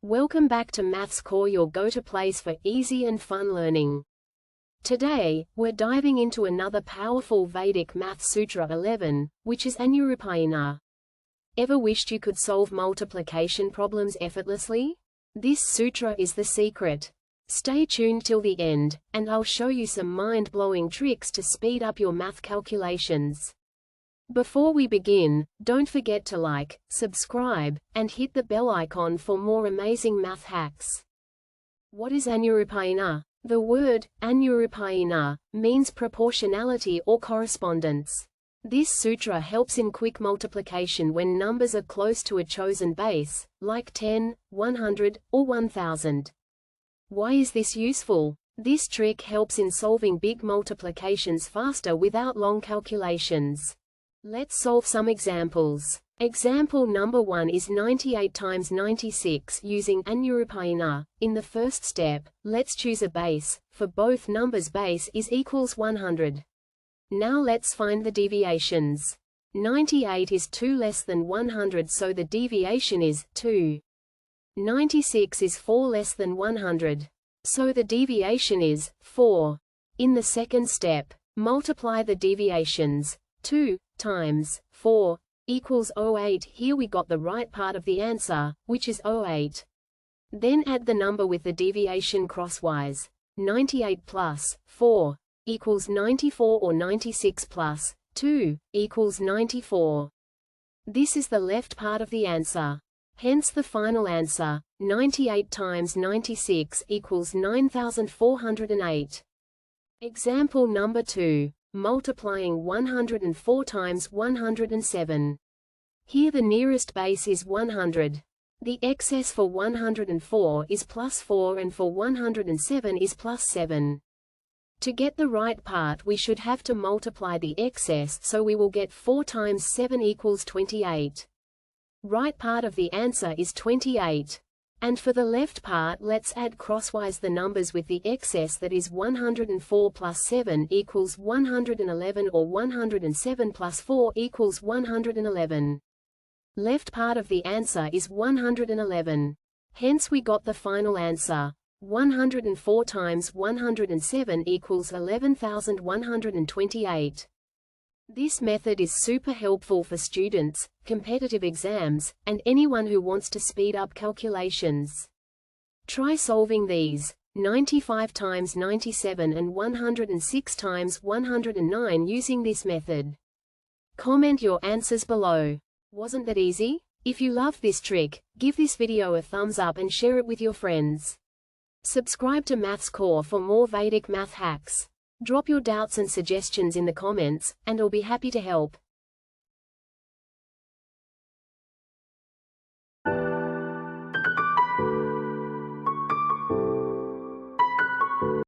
Welcome back to MathsCore, your go-to place for easy and fun learning. Today, we're diving into another powerful Vedic Math Sutra 11, which is Anurupyena. Ever wished you could solve multiplication problems effortlessly? This sutra is the secret. Stay tuned till the end, and I'll show you some mind-blowing tricks to speed up your math calculations. Before we begin, don't forget to like, subscribe, and hit the bell icon for more amazing math hacks. What is Anurupyena? The word, Anurupyena, means proportionality or correspondence. This sutra helps in quick multiplication when numbers are close to a chosen base, like 10, 100, or 1000. Why is this useful? This trick helps in solving big multiplications faster without long calculations. Let's solve some examples. Example number 1 is 98 times 96 using Anurupyena. In the first step, let's choose a base. For both numbers, base is equals 100. Now let's find the deviations. 98 is 2 less than 100, so the deviation is 2. 96 is 4 less than 100. So the deviation is 4. In the second step, multiply the deviations. 2 times 4 equals 08. Here we got the right part of the answer, which is 08. Then add the number with the deviation crosswise. 98 plus 4 equals 94, or 96 plus 2 equals 94. This is the left part of the answer. Hence the final answer, 98 times 96 equals 9408. Example number 2. Multiplying 104 times 107. Here the nearest base is 100. The excess for 104 is plus 4 and for 107 is plus 7. To get the right part, we should have to multiply the excess, so we will get 4 times 7 equals 28. Right part of the answer is 28. And for the left part, let's add crosswise the numbers with the excess, that is 104 plus 7 equals 111, or 107 plus 4 equals 111. Left part of the answer is 111. Hence we got the final answer. 104 times 107 equals 11,128. This method is super helpful for students, competitive exams, and anyone who wants to speed up calculations. Try solving these 95 times 97 and 106 times 109 using this method. Comment your answers below. Wasn't that easy? If you love this trick, give this video a thumbs up and share it with your friends. Subscribe to MathsCore for more Vedic math hacks. Drop your doubts and suggestions in the comments, and I'll be happy to help.